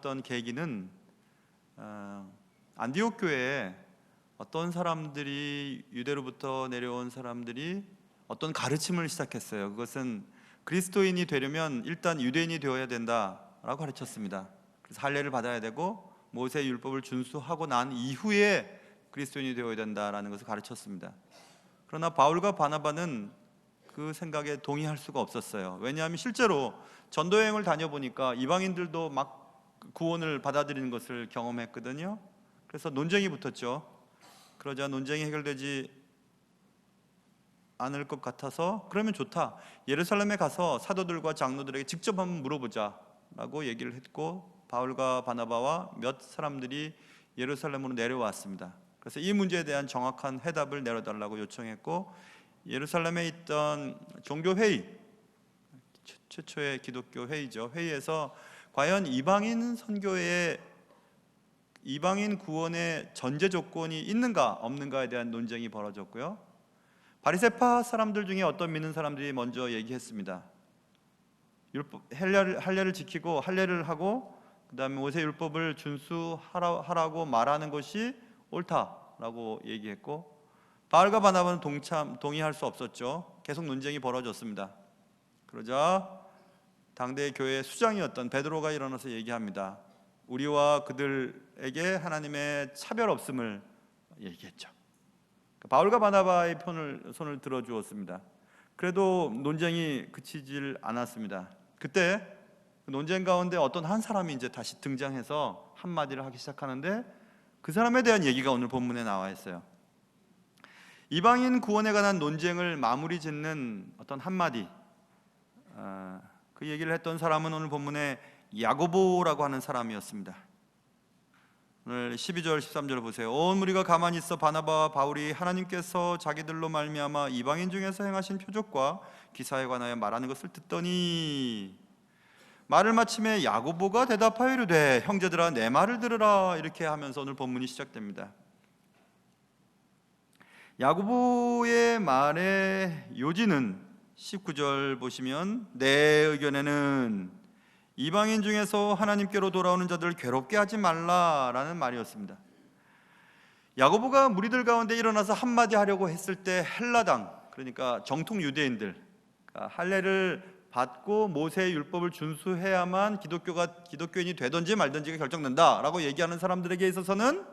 일어났던 계기는 안디옥 교회에 어떤 사람들이, 유대로부터 내려온 사람들이 어떤 가르침을 시작했어요. 그것은 그리스도인이 되려면 일단 유대인이 되어야 된다라고 가르쳤습니다. 그래서 할례를 받아야 되고 모세의 율법을 준수하고 난 이후에 그리스도인이 되어야 된다라는 것을 가르쳤습니다. 그러나 바울과 바나바는 그 생각에 동의할 수가 없었어요. 왜냐하면 실제로 전도여행을 다녀보니까 이방인들도 막 구원을 받아들이는 것을 경험했거든요. 그래서 논쟁이 붙었죠. 그러자 논쟁이 해결되지 않을 것 같아서 그러면 좋다, 예루살렘에 가서 사도들과 장로들에게 직접 한번 물어보자 라고 얘기를 했고, 바울과 바나바와 몇 사람들이 예루살렘으로 내려왔습니다. 그래서 이 문제에 대한 정확한 해답을 내려달라고 요청했고, 예루살렘에 있던 종교회의, 최초의 기독교 회의죠, 회의에서 과연 이방인 선교에 이방인 구원의 전제 조건이 있는가 없는가에 대한 논쟁이 벌어졌고요. 바리새파 사람들 중에 어떤 믿는 사람들이 먼저 얘기했습니다. 할례를 지키고 할례를 하고 그 다음에 모세 율법을 준수하라고 말하는 것이 옳다라고 얘기했고, 바울과 바나바는 동의할 수 없었죠. 계속 논쟁이 벌어졌습니다. 그러자 당대 교회의 수장이었던 베드로가 일어나서 얘기합니다. 우리와 그들에게 하나님의 차별 없음을 얘기했죠. 바울과 바나바의 손을 들어주었습니다. 그래도 논쟁이 그치질 않았습니다. 그때 논쟁 가운데 어떤 한 사람이 이제 다시 등장해서 한마디를 하기 시작하는데, 그 사람에 대한 얘기가 오늘 본문에 나와 있어요. 이방인 구원에 관한 논쟁을 마무리 짓는 어떤 한마디, 그 얘기를 했던 사람은 오늘 본문에 야고보라고 하는 사람이었습니다. 오늘 12절 13절을 보세요. 온 무리가 가만히 있어 바나바와 바울이 하나님께서 자기들로 말미암아 이방인 중에서 행하신 표적과 기사에 관하여 말하는 것을 듣더니, 말을 마침에 야고보가 대답하여 이르되 형제들아 내 말을 들으라, 이렇게 하면서 오늘 본문이 시작됩니다. 야고보의 말의 요지는 19절 보시면 내 의견에는 이방인 중에서 하나님께로 돌아오는 자들을 괴롭게 하지 말라라는 말이었습니다. 야고보가 무리들 가운데 일어나서 한마디 하려고 했을 때 헬라당, 그러니까 정통 유대인들, 할례를 받고 모세의 율법을 준수해야만 기독교인이 되든지 말든지가 결정된다라고 얘기하는 사람들에게 있어서는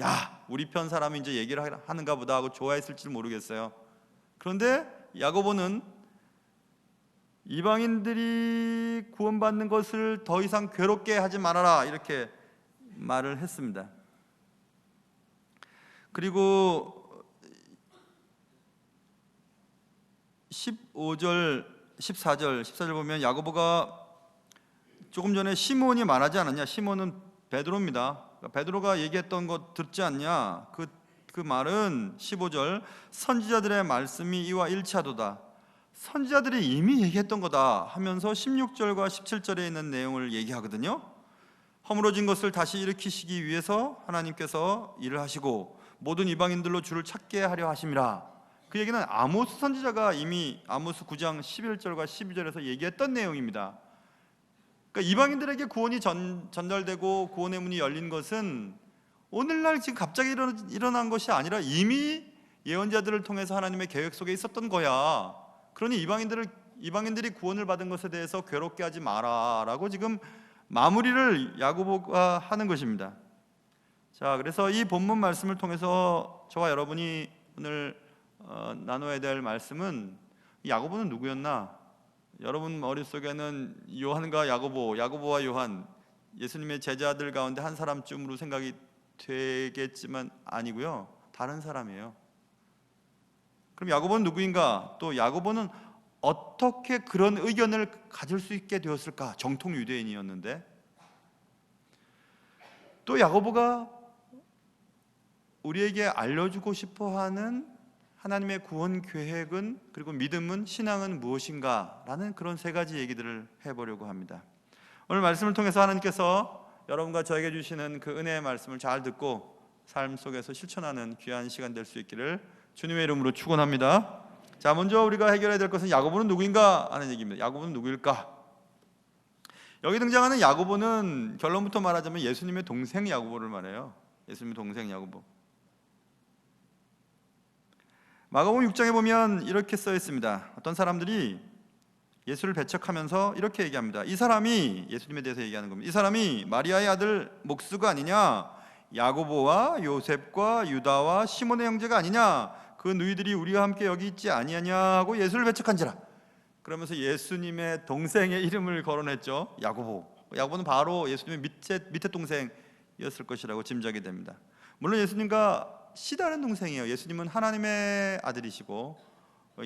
야, 우리 편 사람이 이제 얘기를 하는가 보다 하고 좋아했을지 모르겠어요. 그런데 야고보는 이방인들이 구원받는 것을 더 이상 괴롭게 하지 말아라, 이렇게 말을 했습니다. 그리고 15절, 14절 보면 야고보가 조금 전에 시몬이 말하지 않았냐, 시몬은 베드로입니다. 베드로가 얘기했던 것 듣지 않냐, 그 말은 15절 선지자들의 말씀이 이와 일치하도다, 선지자들이 이미 얘기했던 거다 하면서 16절과 17절에 있는 내용을 얘기하거든요. 허물어진 것을 다시 일으키시기 위해서 하나님께서 일을 하시고 모든 이방인들로 주를 찾게 하려 하심이라. 그 얘기는 아모스 선지자가 이미 아모스 9장 11절과 12절에서 얘기했던 내용입니다. 그러니까 이방인들에게 구원이 전달되고 구원의 문이 열린 것은 오늘날 지금 갑자기 일어난 것이 아니라 이미 예언자들을 통해서 하나님의 계획 속에 있었던 거야. 그러니 이방인들이 구원을 받은 것에 대해서 괴롭게 하지 마라라고 지금 마무리를 야고보가 하는 것입니다. 자, 그래서 이 본문 말씀을 통해서 저와 여러분이 오늘 나눠야 될 말씀은, 야고보는 누구였나? 여러분 머릿속에는 요한과 야고보와 요한, 예수님의 제자들 가운데 한 사람쯤으로 생각이 되겠지만 아니고요, 다른 사람이에요. 그럼 야고보는 누구인가? 또 야고보는 어떻게 그런 의견을 가질 수 있게 되었을까? 정통 유대인이었는데. 또 야고보가 우리에게 알려주고 싶어하는 하나님의 구원 계획은, 그리고 믿음은, 신앙은 무엇인가? 라는 그런 세 가지 얘기들을 해보려고 합니다. 오늘 말씀을 통해서 하나님께서 여러분과 저에게 주시는 그 은혜의 말씀을 잘 듣고 삶 속에서 실천하는 귀한 시간 될 수 있기를 주님의 이름으로 축원합니다. 자, 먼저 우리가 해결해야 될 것은 야고보는 누구인가 하는 얘기입니다. 야고보는 누구일까? 여기 등장하는 야고보는 결론부터 말하자면 예수님의 동생 야고보를 말해요. 예수님의 동생 야고보. 마가복음 6장에 보면 이렇게 써 있습니다. 어떤 사람들이 예수를 배척하면서 이렇게 얘기합니다. 이 사람이, 예수님에 대해서 얘기하는 겁니다. 이 사람이 마리아의 아들 목수가 아니냐? 야고보와 요셉과 유다와 시몬의 형제가 아니냐? 그 누이들이 우리와 함께 여기 있지 아니하냐 하고 예수를 배척한지라. 그러면서 예수님의 동생의 이름을 거론했죠. 야고보. 야고보는 바로 예수님의 밑에 동생이었을 것이라고 짐작이 됩니다. 물론 예수님과 시다른 동생이에요. 예수님은 하나님의 아들이시고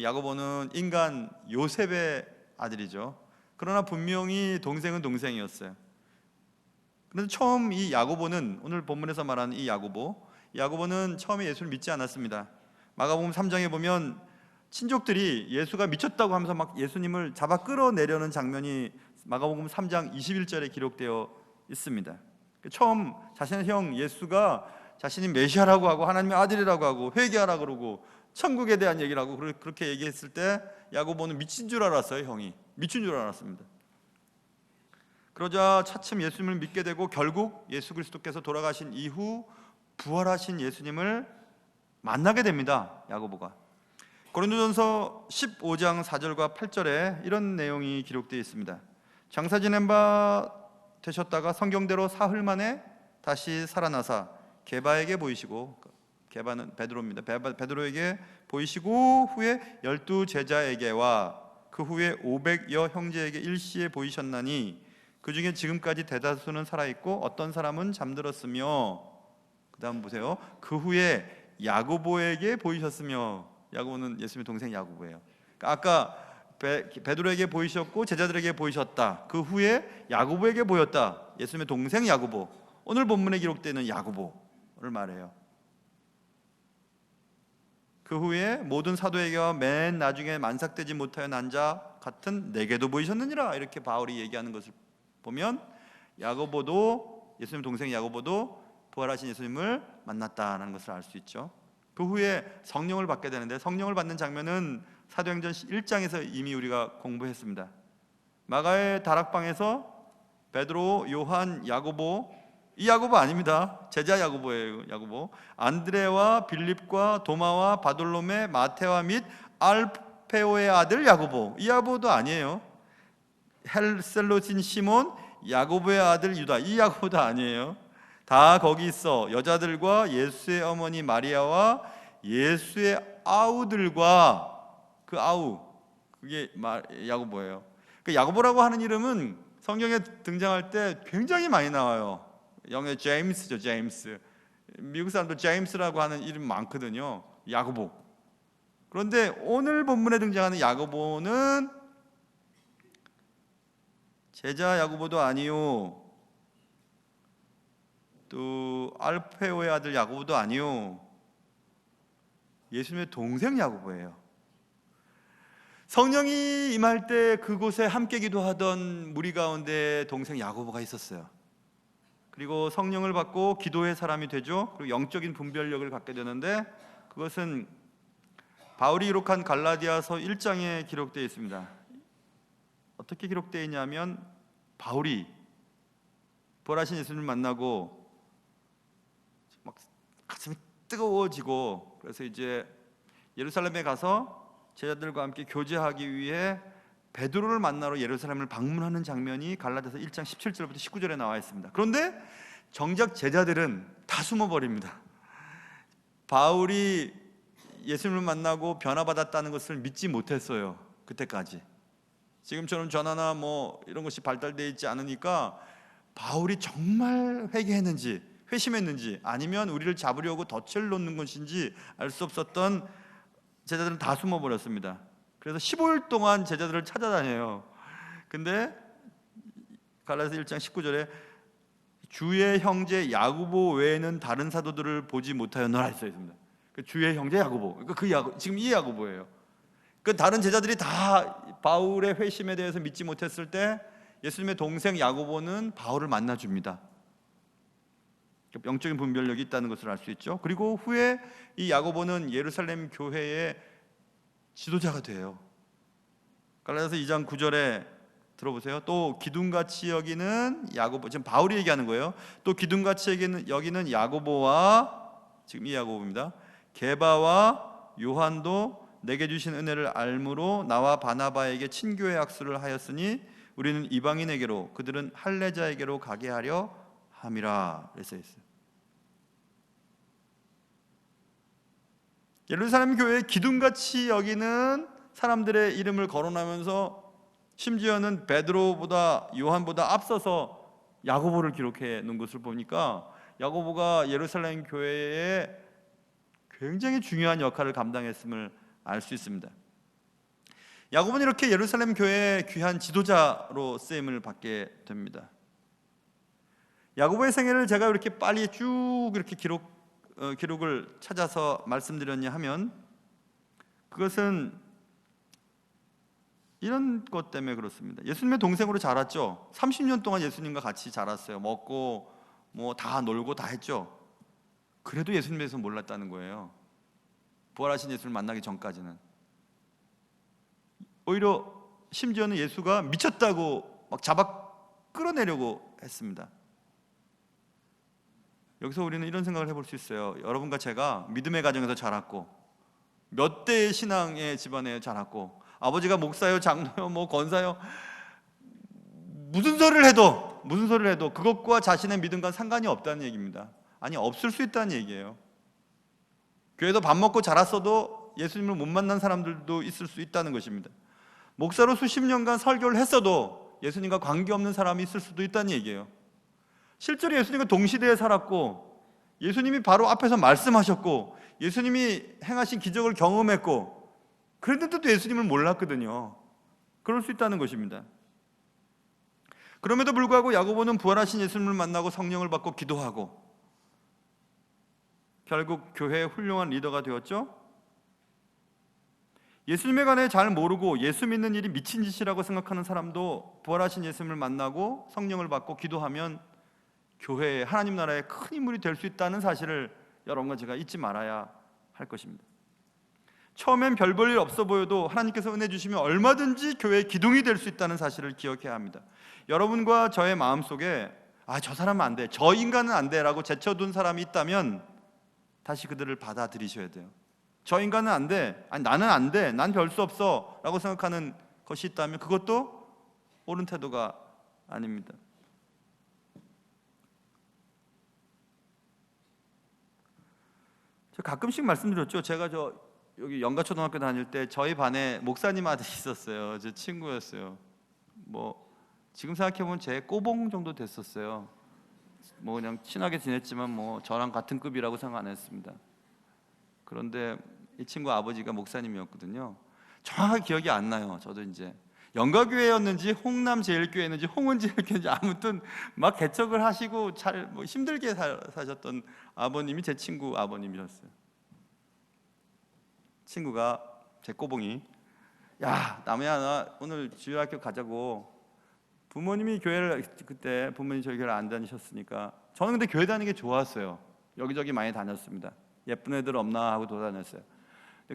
야고보는 인간 요셉의 아들이죠. 그러나 분명히 동생은 동생이었어요. 그런데 처음 이 야고보는, 오늘 본문에서 말하는 이 야고보는 처음에 예수를 믿지 않았습니다. 마가복음 3장에 보면 친족들이 예수가 미쳤다고 하면서 막 예수님을 잡아 끌어내려는 장면이 마가복음 3장 21절에 기록되어 있습니다. 처음 자신의 형 예수가 자신이 메시아라고 하고 하나님의 아들이라고 하고 회개하라 그러고 천국에 대한 얘기를 하고 그렇게 얘기했을 때 야고보는 미친 줄 알았어요. 형이 미친 줄 알았습니다. 그러자 차츰 예수님을 믿게 되고 결국 예수 그리스도께서 돌아가신 이후 부활하신 예수님을 만나게 됩니다. 야고보가. 고린도전서 15장 4절과 8절에 이런 내용이 기록되어 있습니다. 장사 지낸 바 되셨다가 성경대로 사흘 만에 다시 살아나사 게바에게 보이시고, 게바는 베드로입니다. 베드로에게 보이시고 후에 12 제자에게와 그 후에 500여 형제에게 일시에 보이셨나니 그 중에 지금까지 대다수는 살아있고 어떤 사람은 잠들었으며, 그 다음 보세요. 그 후에 야고보에게 보이셨으며, 야고보는 예수님의 동생 야고보예요. 그러니까 아까 베드로에게 보이셨고 제자들에게 보이셨다. 그 후에 야고보에게 보였다. 예수님의 동생 야고보. 오늘 본문에 기록되는 야고보를 말해요. 그 후에 모든 사도에게와 맨 나중에 만삭되지 못하여 난 자 같은 내게도 보이셨느니라. 이렇게 바울이 얘기하는 것을 보면 야고보도, 예수님 동생 야고보도 부활하신 예수님을 만났다는 것을 알 수 있죠. 그 후에 성령을 받게 되는데, 성령을 받는 장면은 사도행전 1장에서 이미 우리가 공부했습니다. 마가의 다락방에서 베드로, 요한, 야고보, 이 야고보 아닙니다. 제자 야고보예요. 야고보. 안드레와 빌립과 도마와 바돌로메, 마테와 및 알페오의 아들 야고보. 이 야고보도 아니에요. 헬셀로신 시몬, 야고보의 아들 유다. 이 야고보도 아니에요. 다 거기 있어. 여자들과 예수의 어머니 마리아와 예수의 아우들과, 그 아우, 그게 야고보예요. 그 야고보라고 하는 이름은 성경에 등장할 때 굉장히 많이 나와요. 영어의 제임스죠. 제임스. 미국 사람도 제임스라고 하는 이름 많거든요. 야고보. 그런데 오늘 본문에 등장하는 야고보는 제자 야고보도 아니요, 또 알페오의 아들 야고보도 아니요, 예수님의 동생 야고보예요. 성령이 임할 때 그곳에 함께 기도하던 무리 가운데 동생 야고보가 있었어요. 그리고 성령을 받고 기도의 사람이 되죠. 그리고 영적인 분별력을 갖게 되는데, 그것은 바울이 기록한 갈라디아서 1장에 기록되어 있습니다. 어떻게 기록되어 있냐면, 바울이 부활하신 예수님을 만나고 막 가슴이 뜨거워지고, 그래서 이제 예루살렘에 가서 제자들과 함께 교제하기 위해 베드로를 만나러 예루살렘을 방문하는 장면이 갈라디아서 1장 17절부터 19절에 나와 있습니다. 그런데 정작 제자들은 다 숨어버립니다. 바울이 예수님을 만나고 변화받았다는 것을 믿지 못했어요. 그때까지. 지금처럼 전화나 뭐 이런 것이 발달되어 있지 않으니까 바울이 정말 회개했는지 회심했는지 아니면 우리를 잡으려고 덫을 놓는 것인지 알 수 없었던 제자들은 다 숨어버렸습니다. 그래서 15일 동안 제자들을 찾아다녀요. 근데 갈라디아서 1장 19절에 주의 형제 야고보 외에는 다른 사도들을 보지 못하였노라 써 있습니다. 그 주의 형제 야고보, 그러니까 지금 이 야고보예요. 그 다른 제자들이 다 바울의 회심에 대해서 믿지 못했을 때 예수님의 동생 야고보는 바울을 만나줍니다. 영적인 분별력이 있다는 것을 알 수 있죠. 그리고 후에 이 야고보는 예루살렘 교회의 지도자가 돼요. 갈라디아서 2장 9절에 들어보세요. 또 기둥같이 여기는 야고보, 지금 바울이 얘기하는 거예요. 또 기둥같이 여기는 야고보와, 지금 이 야고보입니다. 게바와 요한도 내게 주신 은혜를 알므로 나와 바나바에게 친교의 약수를 하였으니 우리는 이방인에게로 그들은 할례자에게로 가게 하려 함이라. 그랬어 있어요. 예루살렘 교회에 기둥같이 여기는 사람들의 이름을 거론하면서 심지어는 베드로보다 요한보다 앞서서 야고보를 기록해 놓은 것을 보니까 야고보가 예루살렘 교회에 굉장히 중요한 역할을 감당했음을 알 수 있습니다. 야고보는 이렇게 예루살렘 교회의 귀한 지도자로 쓰임을 받게 됩니다. 야고보의 생애를 제가 이렇게 빨리 쭉 이렇게 기록을 찾아서 말씀드렸냐 하면 그것은 이런 것 때문에 그렇습니다. 예수님의 동생으로 자랐죠. 30년 동안 예수님과 같이 자랐어요. 먹고 뭐 다 놀고 다 했죠. 그래도 예수님에 대해서 몰랐다는 거예요. 부활하신 예수를 만나기 전까지는. 오히려 심지어는 예수가 미쳤다고 막 잡아 끌어내려고 했습니다. 여기서 우리는 이런 생각을 해볼 수 있어요. 여러분과 제가 믿음의 가정에서 자랐고 몇 대의 신앙의 집안에 자랐고 아버지가 목사요, 장로요, 뭐 권사요, 무슨 소리를 해도 그것과 자신의 믿음과 상관이 없다는 얘기입니다. 아니, 없을 수 있다는 얘기예요. 교회도 밥 먹고 자랐어도 예수님을 못 만난 사람들도 있을 수 있다는 것입니다. 목사로 수십 년간 설교를 했어도 예수님과 관계없는 사람이 있을 수도 있다는 얘기예요. 실제로 예수님과 동시대에 살았고 예수님이 바로 앞에서 말씀하셨고 예수님이 행하신 기적을 경험했고 그런데도 예수님을 몰랐거든요. 그럴 수 있다는 것입니다. 그럼에도 불구하고 야고보는 부활하신 예수님을 만나고 성령을 받고 기도하고 결국 교회의 훌륭한 리더가 되었죠. 예수님에 관해 잘 모르고 예수 믿는 일이 미친 짓이라고 생각하는 사람도 부활하신 예수님을 만나고 성령을 받고 기도하면 교회에 하나님 나라의 큰 인물이 될 수 있다는 사실을 여러분과 제가 잊지 말아야 할 것입니다. 처음엔 별 볼 일 없어 보여도 하나님께서 은혜 주시면 얼마든지 교회의 기둥이 될 수 있다는 사실을 기억해야 합니다. 여러분과 저의 마음속에 저 사람은 안 돼, 저 인간은 안 돼 라고 제쳐둔 사람이 있다면 다시 그들을 받아들이셔야 돼요. 저 인간은 안 돼, 나는 안 돼, 난 별 수 없어 라고 생각하는 것이 있다면 그것도 옳은 태도가 아닙니다. 제가 가끔씩 말씀드렸죠. 제가 여기 영가초등학교 다닐 때 저희 반에 목사님 아들이 있었어요. 제 친구였어요. 뭐 지금 생각해보면 제 꼬봉 정도 됐었어요. 뭐 그냥 친하게 지냈지만 뭐 저랑 같은 급이라고 생각 안 했습니다. 그런데 이 친구 아버지가 목사님이었거든요. 정확하게 기억이 안 나요. 저도 이제 영가교회였는지 홍남제일교회였는지 홍은제일교회였는지 아무튼 막 개척을 하시고 잘 뭐 힘들게 사셨던 아버님이 제 친구 아버님이셨어요. 친구가 제 꼬봉이 야 남우야 나 오늘 주일학교 가자고. 부모님이 교회를 그때 부모님 저희 교회를 안 다니셨으니까 저는 근데 교회 다니는 게 좋았어요. 여기저기 많이 다녔습니다. 예쁜 애들 없나 하고 돌아다녔어요.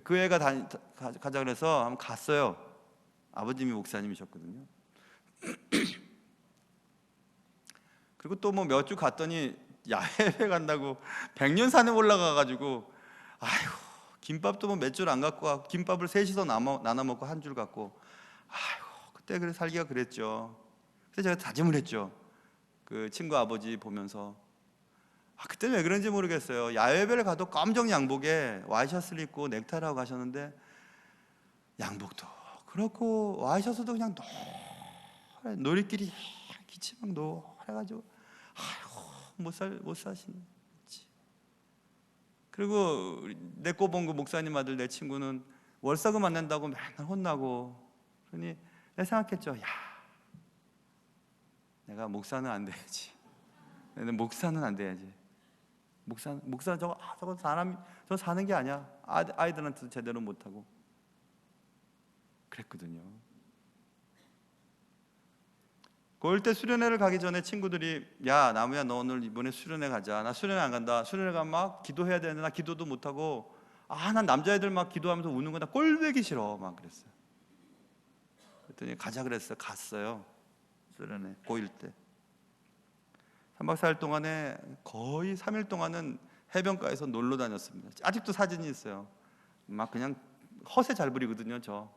그 애가 가자 그래서 한번 갔어요. 아버님이 목사님이셨거든요. 그리고 또 뭐 몇 주 갔더니 야외에 간다고 백년산에 올라가가지고 아이고 김밥도 뭐 몇 줄 안 갖고 와 김밥을 셋이서 나눠 먹고 한 줄 갖고 아이고 그때 그래 살기가 그랬죠. 그래서 제가 다짐을 했죠. 그 친구 아버지 보면서 그때는 왜 그런지 모르겠어요. 야외배를 가도 검정 양복에 와이셔츠를 입고 넥타이를 하고 가셨는데 양복도 그렇고 와이셔츠도 그냥 노래 놀이끼리 기침막 노래가지고 아이고 못 사시는. 그리고 내 꼬봉구 목사님 아들 내 친구는 월세금 안 낸다고 맨날 혼나고 그러니 내가 생각했죠. 내가 목사는 안 돼야지. 내가 목사는 안 돼야지. 목사 저거 사는 게 아니야. 아이들한테도 제대로 못하고 그랬거든요. 고일 때 수련회를 가기 전에 친구들이 야 나무야 너 오늘 이번에 수련회 가자. 나 수련회 안 간다. 수련회 가면 막 기도해야 되는데 나 기도도 못하고 난 남자애들 막 기도하면서 우는 거 나 꼴보기 싫어 막 그랬어요. 그랬더니 가자 그랬어요. 갔어요. 수련회 고1 때 3박 4일 동안에 거의 3일 동안은 해변가에서 놀러 다녔습니다. 아직도 사진이 있어요. 막 그냥 허세 잘 부리거든요. 저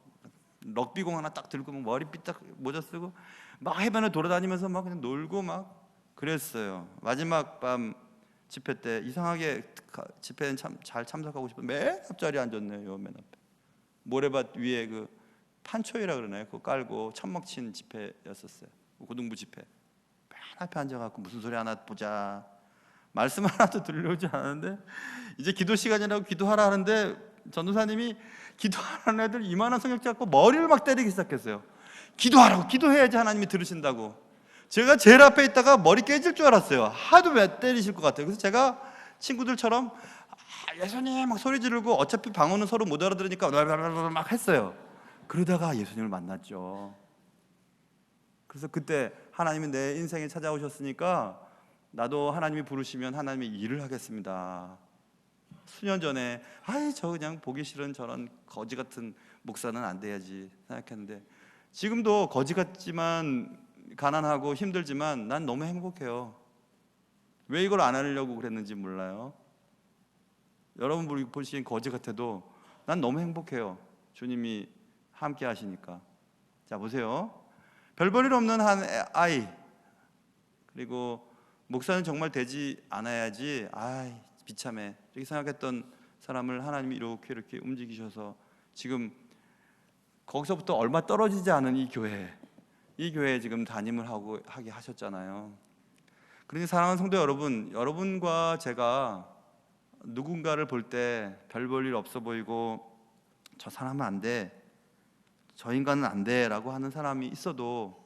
럭비공 하나 딱 들고 머리 삐딱 모자 쓰고 막 해변에 돌아다니면서 막 그냥 놀고 막 그랬어요. 마지막 밤 집회 때 이상하게 집회는 참 잘 참석하고 싶어 맨 앞자리에 앉았네요. 맨 앞에 모래밭 위에 그 판초이라 그러나요? 그거 깔고 천막 친 집회였었어요. 고등부 집회. 맨 앞에 앉아갖고 무슨 소리 하나 보자. 말씀 하나도 들려오지 않았는데 이제 기도 시간이라고 기도하라 하는데 전도사님이 기도하라는 애들 이만한 성격 잡고 머리를 막 때리기 시작했어요. 기도하라고, 기도해야지 하나님이 들으신다고. 제가 제일 앞에 있다가 머리 깨질 줄 알았어요. 하도 때리실 것 같아요. 그래서 제가 친구들처럼 예수님 막 소리 지르고 어차피 방언은 서로 못 알아들으니까 막 했어요. 그러다가 예수님을 만났죠. 그래서 그때 하나님이 내 인생에 찾아오셨으니까 나도 하나님이 부르시면 하나님의 일을 하겠습니다. 수년 전에 저 그냥 보기 싫은 저런 거지 같은 목사는 안 돼야지 생각했는데 지금도 거지 같지만 가난하고 힘들지만 난 너무 행복해요. 왜 이걸 안 하려고 그랬는지 몰라요. 여러분 보시기엔 거지 같아도 난 너무 행복해요. 주님이 함께 하시니까. 자 보세요. 별 볼 일 없는 한 아이, 그리고 목사는 정말 되지 않아야지 비참해 이렇게 생각했던 사람을 하나님이 이렇게 움직이셔서 지금 거기서부터 얼마 떨어지지 않은 이 교회에 지금 담임을 하게 하셨잖아요. 그러니 사랑하는 성도 여러분, 여러분과 제가 누군가를 볼 때 별 볼 일 없어 보이고 저 사람은 안 돼, 저 인간은 안 돼 라고 하는 사람이 있어도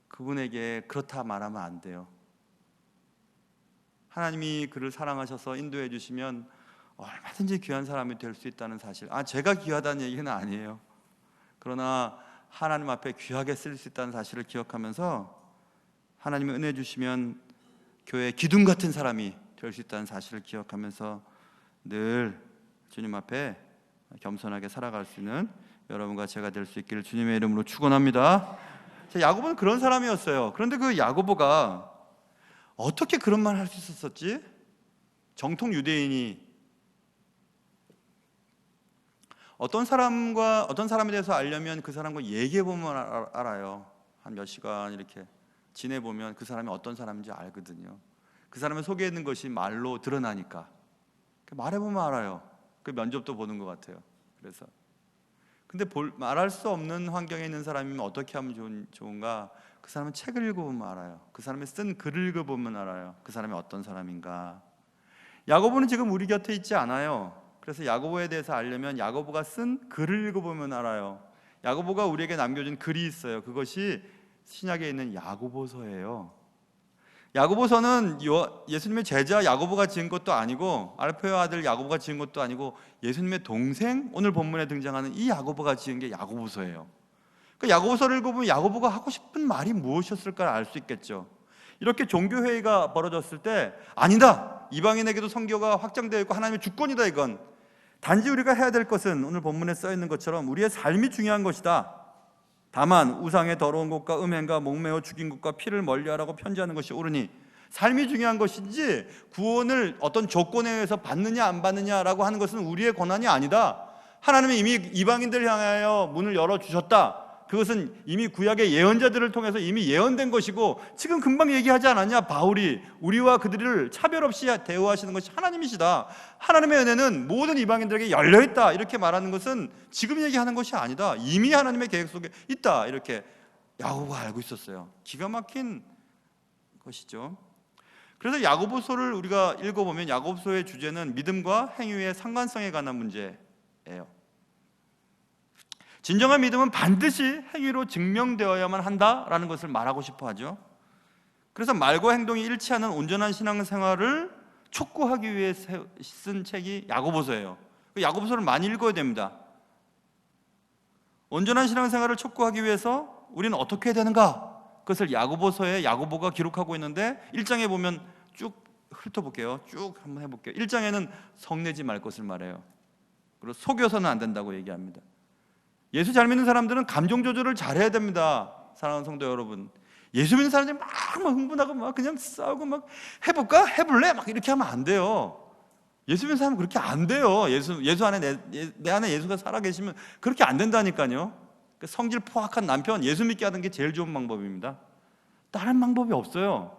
그분에게 그렇다 말하면 안 돼요. 하나님이 그를 사랑하셔서 인도해 주시면 얼마든지 귀한 사람이 될 수 있다는 사실. 제가 귀하다는 얘기는 아니에요. 그러나 하나님 앞에 귀하게 쓸 수 있다는 사실을 기억하면서 하나님이 은혜 주시면 교회 기둥 같은 사람이 될 수 있다는 사실을 기억하면서 늘 주님 앞에 겸손하게 살아갈 수 있는 여러분과 제가 될 수 있기를 주님의 이름으로 축원합니다. 야고보는 그런 사람이었어요. 그런데 그 야고보가 어떻게 그런 말 할 수 있었었지? 정통 유대인이 어떤 사람에 대해서 알려면 그 사람과 얘기해 보면 알아요. 한 몇 시간 이렇게 지내 보면 그 사람이 어떤 사람인지 알거든요. 그 사람을 소개해 있는 것이 말로 드러나니까 말해 보면 알아요. 그 면접도 보는 것 같아요. 그래서 근데 말할 수 없는 환경에 있는 사람이면 어떻게 하면 좋은가? 그 사람은 책을 읽어보면 알아요. 그 사람이 쓴 글을 읽어보면 알아요. 그 사람이 어떤 사람인가? 야고보는 지금 우리 곁에 있지 않아요. 그래서 야고보에 대해서 알려면 야고보가 쓴 글을 읽어보면 알아요. 야고보가 우리에게 남겨준 글이 있어요. 그것이 신약에 있는 야고보서예요. 야고보서는 예수님의 제자 야고보가 지은 것도 아니고 알페의 아들 야고보가 지은 것도 아니고 예수님의 동생, 오늘 본문에 등장하는 이 야고보가 지은 게 야고보서예요. 그 야고보서를 읽어보면 야고보가 하고 싶은 말이 무엇이었을까 알 수 있겠죠. 이렇게 종교회의가 벌어졌을 때 아니다, 이방인에게도 선교가 확장되어 있고 하나님의 주권이다. 이건 단지 우리가 해야 될 것은 오늘 본문에 써 있는 것처럼 우리의 삶이 중요한 것이다. 다만 우상의 더러운 것과 음행과 목매어 죽인 것과 피를 멀리하라고 편지하는 것이 옳으니, 삶이 중요한 것이지 구원을 어떤 조건에 의해서 받느냐 안 받느냐라고 하는 것은 우리의 권한이 아니다. 하나님은 이미 이방인들 향하여 문을 열어주셨다. 그것은 이미 구약의 예언자들을 통해서 이미 예언된 것이고, 지금 금방 얘기하지 않았냐? 바울이 우리와 그들을 차별 없이 대우하시는 것이 하나님이시다. 하나님의 은혜는 모든 이방인들에게 열려있다. 이렇게 말하는 것은 지금 얘기하는 것이 아니다. 이미 하나님의 계획 속에 있다. 이렇게 야고보가 알고 있었어요. 기가 막힌 것이죠. 그래서 야고보서를 우리가 읽어보면 야고보서의 주제는 믿음과 행위의 상관성에 관한 문제예요. 진정한 믿음은 반드시 행위로 증명되어야만 한다라는 것을 말하고 싶어 하죠. 그래서 말과 행동이 일치하는 온전한 신앙생활을 촉구하기 위해 쓴 책이 야고보서예요. 야고보서를 많이 읽어야 됩니다. 온전한 신앙생활을 촉구하기 위해서 우리는 어떻게 해야 되는가? 그것을 야고보서에 야고보가 기록하고 있는데 1장에 보면 쭉 훑어볼게요. 쭉 한번 해볼게요. 1장에는 성내지 말 것을 말해요. 그리고 속여서는 안 된다고 얘기합니다. 예수 잘 믿는 사람들은 감정 조절을 잘해야 됩니다. 사랑하는 성도 여러분, 예수 믿는 사람들이 막 흥분하고 막 그냥 싸우고 막 해볼까? 해볼래? 막 이렇게 하면 안 돼요. 예수 믿는 사람은 그렇게 안 돼요. 예수 안에 내 안에 예수가 살아계시면 그렇게 안 된다니까요. 성질 포악한 남편 예수 믿게 하는 게 제일 좋은 방법입니다. 다른 방법이 없어요.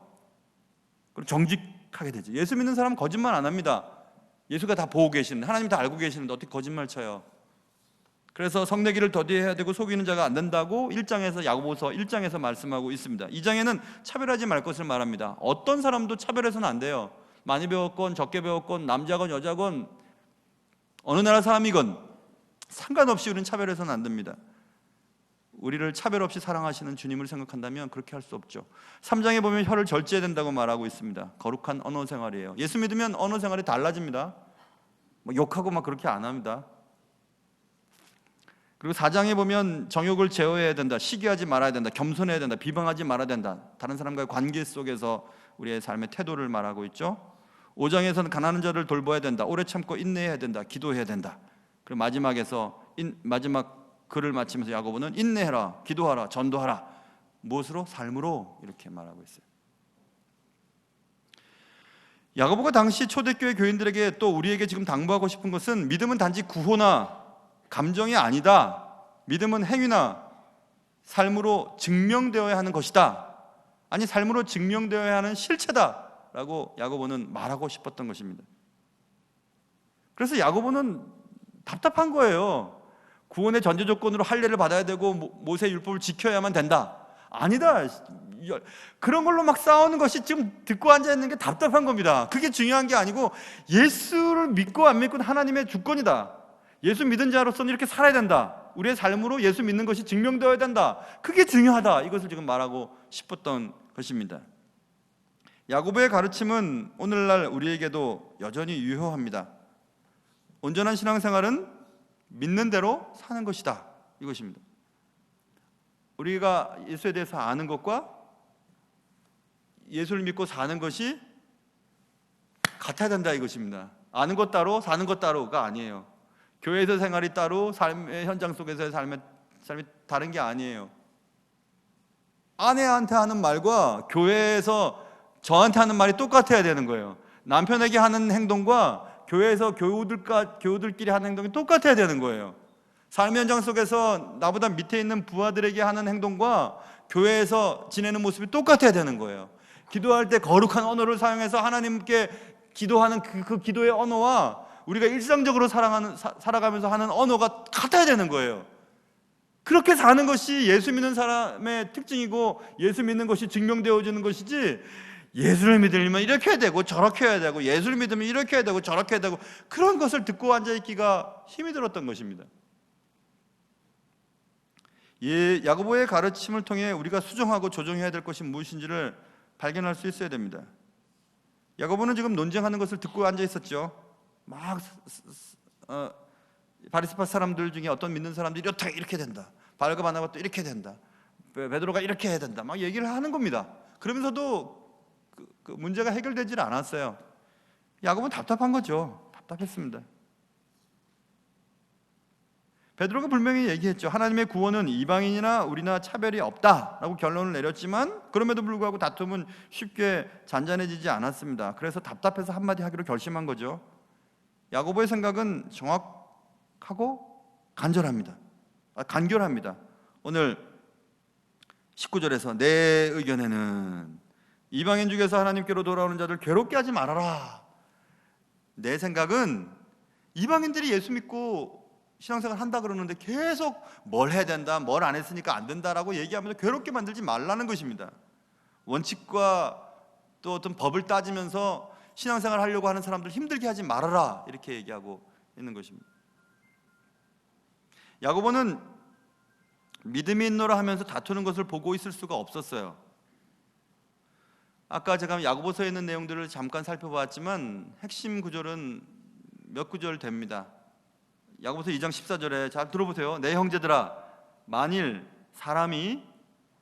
그리고 정직하게 되죠. 예수 믿는 사람은 거짓말 안 합니다. 예수가 다 보고 계시는데, 하나님 다 알고 계시는데 어떻게 거짓말 쳐요? 그래서 성내기를 더디해야 되고 속이는 자가 안 된다고 1장에서 야고보서 1장에서 말씀하고 있습니다. 2장에는 차별하지 말 것을 말합니다. 어떤 사람도 차별해서는 안 돼요. 많이 배웠건 적게 배웠건 남자건 여자건 어느 나라 사람이건 상관없이 우리는 차별해서는 안 됩니다. 우리를 차별 없이 사랑하시는 주님을 생각한다면 그렇게 할 수 없죠. 3장에 보면 혀를 절제해야 된다고 말하고 있습니다. 거룩한 언어 생활이에요. 예수 믿으면 언어 생활이 달라집니다. 욕하고 막 그렇게 안 합니다. 그리고 4장에 보면 정욕을 제어해야 된다, 시기하지 말아야 된다, 겸손해야 된다, 비방하지 말아야 된다. 다른 사람과의 관계 속에서 우리의 삶의 태도를 말하고 있죠. 5장에서는 가난한 자를 돌봐야 된다, 오래 참고 인내해야 된다, 기도해야 된다. 그리고 마지막에서 마지막 글을 마치면서 야고보는 인내해라, 기도하라, 전도하라. 무엇으로? 삶으로 이렇게 말하고 있어요. 야고보가 당시 초대교회 교인들에게 또 우리에게 지금 당부하고 싶은 것은 믿음은 단지 구호나 감정이 아니다. 믿음은 행위나 삶으로 증명되어야 하는 것이다. 아니, 삶으로 증명되어야 하는 실체다 라고 야고보는 말하고 싶었던 것입니다. 그래서 야고보는 답답한 거예요. 구원의 전제 조건으로 할례를 받아야 되고 모세 율법을 지켜야만 된다. 아니다. 그런 걸로 막 싸우는 것이 지금 듣고 앉아있는 게 답답한 겁니다. 그게 중요한 게 아니고 예수를 믿고 안 믿고는 하나님의 주권이다. 예수 믿은 자로서는 이렇게 살아야 된다. 우리의 삶으로 예수 믿는 것이 증명되어야 된다. 그게 중요하다. 이것을 지금 말하고 싶었던 것입니다. 야고보의 가르침은 오늘날 우리에게도 여전히 유효합니다. 온전한 신앙생활은 믿는 대로 사는 것이다. 이것입니다. 우리가 예수에 대해서 아는 것과 예수를 믿고 사는 것이 같아야 된다 이것입니다. 아는 것 따로 사는 것 따로가 아니에요. 교회에서 생활이 따로 삶의 현장 속에서의 삶이 다른 게 아니에요. 아내한테 하는 말과 교회에서 저한테 하는 말이 똑같아야 되는 거예요. 남편에게 하는 행동과 교회에서 교우들끼리 하는 행동이 똑같아야 되는 거예요. 삶의 현장 속에서 나보다 밑에 있는 부하들에게 하는 행동과 교회에서 지내는 모습이 똑같아야 되는 거예요. 기도할 때 거룩한 언어를 사용해서 하나님께 기도하는 그 기도의 언어와 우리가 일상적으로 살아가면서 하는 언어가 같아야 되는 거예요. 그렇게 사는 것이 예수 믿는 사람의 특징이고 예수 믿는 것이 증명되어지는 것이지, 예수를 믿으려면 이렇게 해야 되고 저렇게 해야 되고 예수를 믿으면 이렇게 해야 되고 저렇게 해야 되고 그런 것을 듣고 앉아있기가 힘이 들었던 것입니다. 야고보의 가르침을 통해 우리가 수정하고 조정해야 될 것이 무엇인지를 발견할 수 있어야 됩니다. 야고보는 지금 논쟁하는 것을 듣고 앉아있었죠. 막 바리새파 사람들 중에 어떤 믿는 사람들이 이렇게 된다, 바울과 바나바가 또 이렇게 된다, 베드로가 이렇게 해야 된다, 막 얘기를 하는 겁니다. 그러면서도 그 문제가 해결되질 않았어요. 야고보는 답답한 거죠. 답답했습니다. 베드로가 분명히 얘기했죠. 하나님의 구원은 이방인이나 우리나 차별이 없다라고 결론을 내렸지만 그럼에도 불구하고 다툼은 쉽게 잔잔해지지 않았습니다. 그래서 답답해서 한마디 하기로 결심한 거죠. 야고보의 생각은 정확하고 간결합니다. 오늘 19절에서 내 의견에는 이방인 중에서 하나님께로 돌아오는 자들 괴롭게 하지 말아라. 내 생각은 이방인들이 예수 믿고 신앙생활 한다 그러는데 계속 뭘 해야 된다, 뭘 안 했으니까 안 된다라고 얘기하면서 괴롭게 만들지 말라는 것입니다. 원칙과 또 어떤 법을 따지면서 신앙생활 하려고 하는 사람들 힘들게 하지 말아라, 이렇게 얘기하고 있는 것입니다. 야고보는 믿음이 있노라 하면서 다투는 것을 보고 있을 수가 없었어요. 아까 제가 야고보서에 있는 내용들을 잠깐 살펴봤지만 핵심 구절은 몇 구절 됩니다. 야고보서 2장 14절에 잘 들어보세요. 내 형제들아, 만일 사람이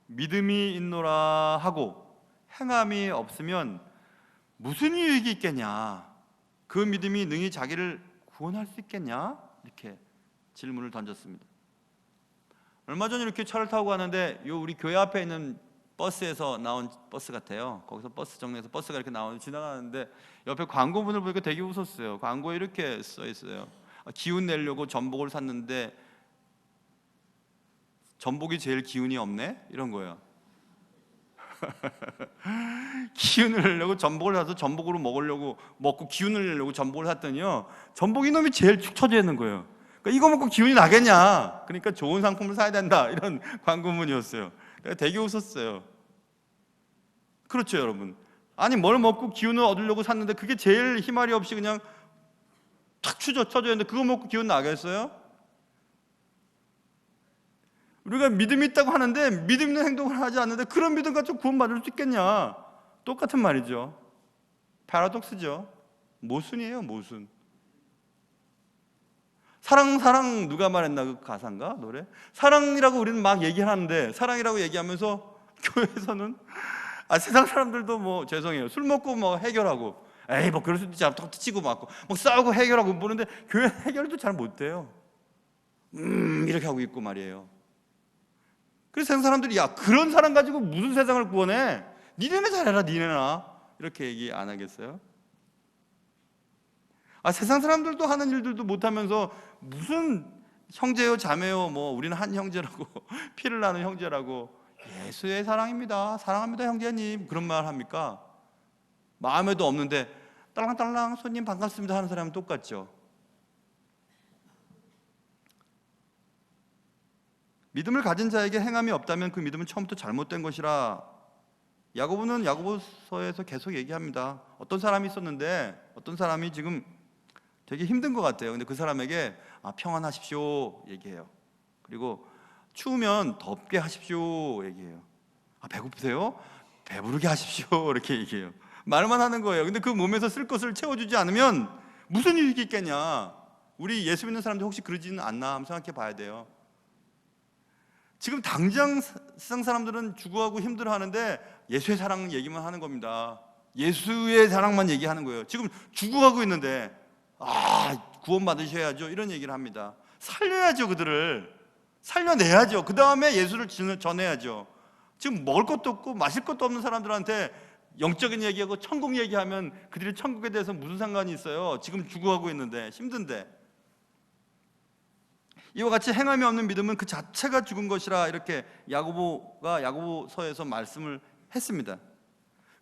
믿음이 있노라 하고 행함이 없으면 무슨 유익이 있겠냐? 그 믿음이 능히 자기를 구원할 수 있겠냐? 이렇게 질문을 던졌습니다. 얼마 전에 이렇게 차를 타고 가는데 우리 교회 앞에 있는 버스에서 나온 버스 같아요. 거기서 버스 정류에서 버스가 이렇게 지나가는데 옆에 광고문을 보니까 되게 웃었어요. 광고에 이렇게 써 있어요. 기운 내려고 전복을 샀는데 전복이 제일 기운이 없네? 이런 거예요. 기운을 내려고 전복을 사서 전복으로 먹고 기운을 내려고 전복을 샀더니요, 전복 이놈이 제일 축 처져 있는 거예요. 그러니까 이거 먹고 기운이 나겠냐? 그러니까 좋은 상품을 사야 된다, 이런 광고문이었어요. 되게 웃었어요. 그렇죠, 여러분. 아니, 뭘 먹고 기운을 얻으려고 샀는데 그게 제일 힘알이 없이 그냥 탁 쳐져 있는데 그거 먹고 기운 나겠어요? 우리가 믿음이 있다고 하는데 믿음 있는 행동을 하지 않는데 그런 믿음 가지고 구원받을 수 있겠냐? 똑같은 말이죠. 패러독스죠. 모순이에요, 모순. 사랑 누가 말했나, 그 가사인가, 노래? 사랑이라고 우리는 막 얘기하는데, 사랑이라고 얘기하면서 교회에서는 세상 사람들도 뭐 죄송해요, 술 먹고 뭐 해결하고, 에이 뭐 그럴 수도 있지, 턱 치고 맞고 뭐 싸우고 해결하고 보는데 교회 해결도 잘 못돼요. 이렇게 하고 있고 말이에요. 그래서 세상 사람들이 야, 그런 사람 가지고 무슨 세상을 구원해? 니네나 잘해라, 니네나. 이렇게 얘기 안 하겠어요? 세상 사람들도 하는 일들도 못하면서 무슨 형제요 자매요, 뭐 우리는 한 형제라고 피를 나는 형제라고, 예수의 사랑입니다, 사랑합니다 형제님, 그런 말 합니까? 마음에도 없는데 딸랑딸랑 손님 반갑습니다 하는 사람은 똑같죠. 믿음을 가진 자에게 행함이 없다면 그 믿음은 처음부터 잘못된 것이라 야고보는 야고보서에서 계속 얘기합니다. 어떤 사람이 있었는데 어떤 사람이 지금 되게 힘든 것 같아요. 근데 그 사람에게 평안하십시오 얘기해요. 그리고 추우면 덥게 하십시오 얘기해요. 배고프세요? 배부르게 하십시오 이렇게 얘기해요. 말만 하는 거예요. 근데 그 몸에서 쓸 것을 채워주지 않으면 무슨 일이 있겠냐. 우리 예수 믿는 사람들 혹시 그러지는 않나 한번 생각해 봐야 돼요. 지금 당장 세상 사람들은 죽어가고 힘들어하는데 예수의 사랑 얘기만 하는 겁니다. 예수의 사랑만 얘기하는 거예요. 지금 죽어가고 있는데 구원 받으셔야죠 이런 얘기를 합니다. 살려야죠. 그들을 살려내야죠. 그 다음에 예수를 전해야죠. 지금 먹을 것도 없고 마실 것도 없는 사람들한테 영적인 얘기하고 천국 얘기하면 그들이 천국에 대해서 무슨 상관이 있어요? 지금 죽어가고 있는데, 힘든데. 이와 같이 행함이 없는 믿음은 그 자체가 죽은 것이라 이렇게 야고보가 야고보서에서 말씀을 했습니다.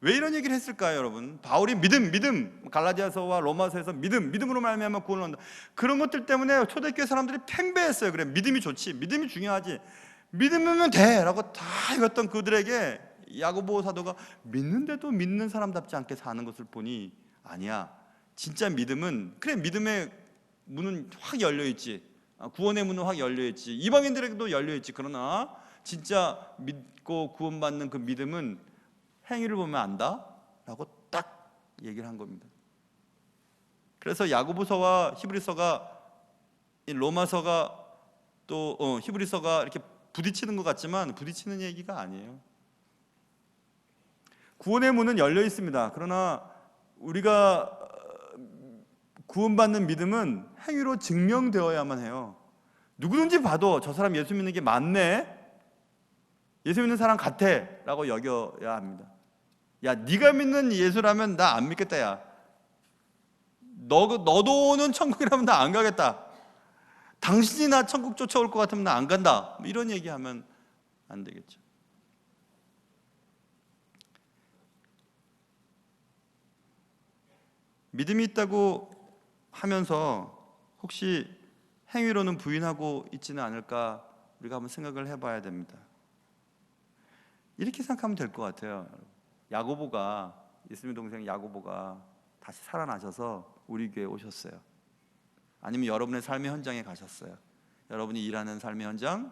왜 이런 얘기를 했을까요, 여러분? 바울이 믿음, 갈라디아서와 로마서에서 믿음으로 말미암아 구원을 얻는다, 그런 것들 때문에 초대교회 사람들이 팽배했어요. 그래, 믿음이 좋지, 믿음이 중요하지, 믿으면 돼라고 다 읽었던 그들에게 야고보 사도가 믿는데도 믿는 사람답지 않게 사는 것을 보니, 아니야, 진짜 믿음은, 그래, 믿음의 문은 확 열려있지, 구원의 문은 확 열려있지, 이방인들에게도 열려있지, 그러나 진짜 믿고 구원받는 그 믿음은 행위를 보면 안다 라고 딱 얘기를 한 겁니다. 그래서 야고보서와 히브리서가, 로마서가 또 히브리서가 이렇게 부딪히는 것 같지만 부딪히는 얘기가 아니에요. 구원의 문은 열려 있습니다. 그러나 우리가 구원받는 믿음은 행위로 증명되어야만 해요. 누구든지 봐도 저 사람 예수 믿는 게 맞네, 예수 믿는 사람 같아 라고 여겨야 합니다. 야, 네가 믿는 예수라면 나 안 믿겠다. 야, 너도 오는 천국이라면 나 안 가겠다. 당신이 나 천국 쫓아올 것 같으면 나 안 간다. 이런 얘기하면 안 되겠죠. 믿음이 있다고 하면서 혹시 행위로는 부인하고 있지는 않을까, 우리가 한번 생각을 해봐야 됩니다. 이렇게 생각하면 될 것 같아요. 야고보가, 예수님 동생 야고보가 다시 살아나셔서 우리 교회에 오셨어요. 아니면 여러분의 삶의 현장에 가셨어요. 여러분이 일하는 삶의 현장,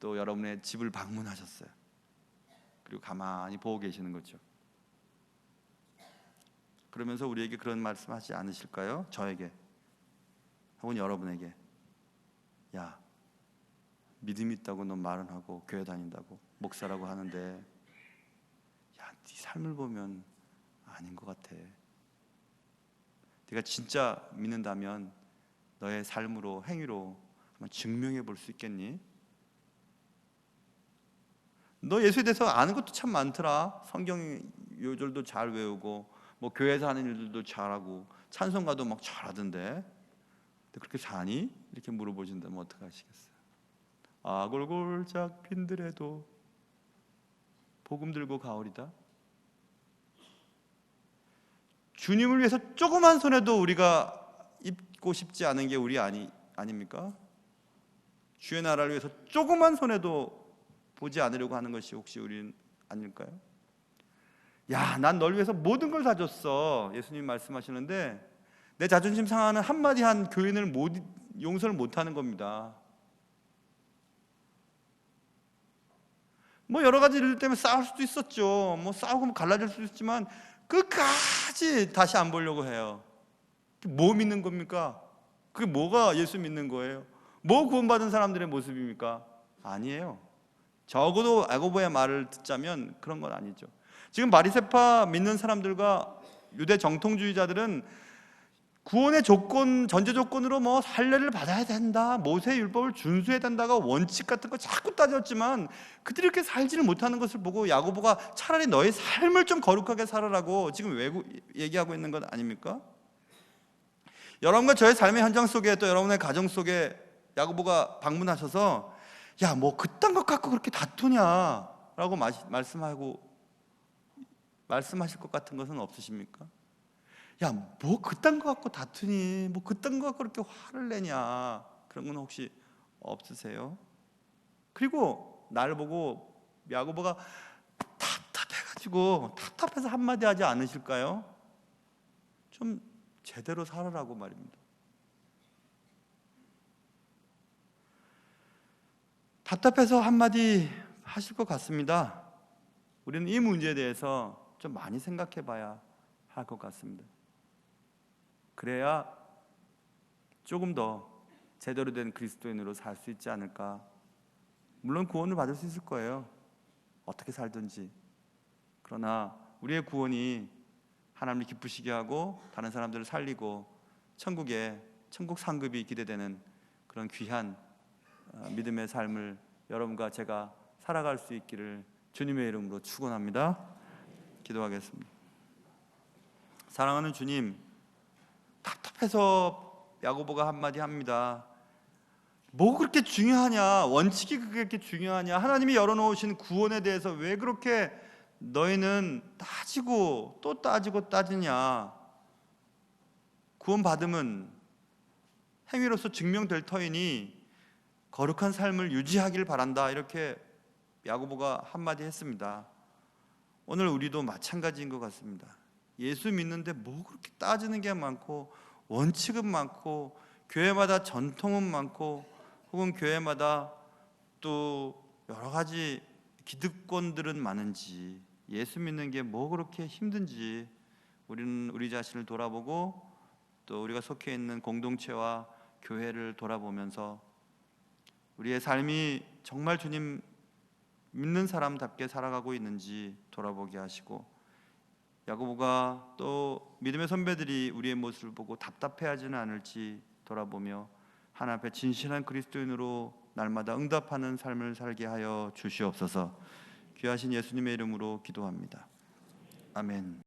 또 여러분의 집을 방문하셨어요. 그리고 가만히 보고 계시는 거죠. 그러면서 우리에게 그런 말씀하지 않으실까요? 저에게 혹은 여러분에게, 야, 믿음 있다고 넌 말은 하고 교회 다닌다고 목사라고 하는데, 야, 네 삶을 보면 아닌 것 같아. 네가 진짜 믿는다면 너의 삶으로, 행위로 한번 증명해 볼 수 있겠니? 너 예수에 대해서 아는 것도 참 많더라. 성경 요절도 잘 외우고 뭐 교회에서 하는 일들도 잘하고 찬송가도 막 잘하던데 근데 그렇게 사니? 이렇게 물어보신다면 어떡하시겠어요? 아골골짝 빈들에도 복음 들고 가오리다. 주님을 위해서 조그만 손에도 우리가 입고 싶지 않은 게 우리 아닙니까? 주의 나라를 위해서 조그만 손에도 보지 않으려고 하는 것이 혹시 우리는 아닐까요? 야, 난 널 위해서 모든 걸 다 줬어. 예수님 말씀하시는데 내 자존심 상하는 한마디 한 교인을 용서를 못하는 겁니다. 뭐 여러 가지 일 때문에 싸울 수도 있었죠. 뭐 싸우고 갈라질 수도 있지만 끝까지 다시 안 보려고 해요. 뭐 믿는 겁니까? 그게 뭐가 예수 믿는 거예요? 뭐 구원받은 사람들의 모습입니까? 아니에요. 적어도 야고보의 말을 듣자면 그런 건 아니죠. 지금 바리새파 믿는 사람들과 유대 정통주의자들은 구원의 조건, 전제 조건으로 뭐 할례를 받아야 된다, 모세 율법을 준수해야 된다가 원칙 같은 거 자꾸 따졌지만 그들이 이렇게 살지를 못하는 것을 보고 야고보가 차라리 너의 삶을 좀 거룩하게 살아라고 지금 얘기하고 있는 것 아닙니까? 여러분과 저의 삶의 현장 속에 또 여러분의 가정 속에 야고보가 방문하셔서 야, 뭐 그딴 것 갖고 그렇게 다투냐 라고 말씀하실 것 같은 것은 없으십니까? 야, 뭐 그딴 거 갖고 다투니? 뭐 그딴 거 갖고 그렇게 화를 내냐? 그런 건 혹시 없으세요? 그리고 나를 보고 야고보가 답답해서 한마디 하지 않으실까요? 좀 제대로 살아라고 말입니다. 답답해서 한마디 하실 것 같습니다. 우리는 이 문제에 대해서 좀 많이 생각해 봐야 할 것 같습니다. 그래야 조금 더 제대로 된 그리스도인으로 살 수 있지 않을까. 물론 구원을 받을 수 있을 거예요. 어떻게 살든지. 그러나 우리의 구원이 하나님을 기쁘시게 하고 다른 사람들을 살리고 천국 상급이 기대되는 그런 귀한 믿음의 삶을 여러분과 제가 살아갈 수 있기를 주님의 이름으로 축원합니다. 기도하겠습니다. 사랑하는 주님, 답답해서 야고보가 한마디 합니다. 뭐 그렇게 중요하냐? 원칙이 그렇게 중요하냐? 하나님이 열어놓으신 구원에 대해서 왜 그렇게 너희는 따지고 또 따지고 따지냐? 구원받음은 행위로서 증명될 터이니 거룩한 삶을 유지하길 바란다. 이렇게 야고보가 한마디 했습니다. 오늘 우리도 마찬가지인 것 같습니다. 예수 믿는데 뭐 그렇게 따지는 게 많고 원칙은 많고 교회마다 전통은 많고 혹은 교회마다 또 여러 가지 기득권들은 많은지 예수 믿는 게 뭐 그렇게 힘든지 우리는 우리 자신을 돌아보고 또 우리가 속해 있는 공동체와 교회를 돌아보면서 우리의 삶이 정말 주님 믿는 사람답게 살아가고 있는지 돌아보게 하시고 야고보가 또 믿음의 선배들이 우리의 모습을 보고 답답해하지는 않을지 돌아보며 하나님 앞에 진실한 그리스도인으로 날마다 응답하는 삶을 살게 하여 주시옵소서. 귀하신 예수님의 이름으로 기도합니다. 아멘.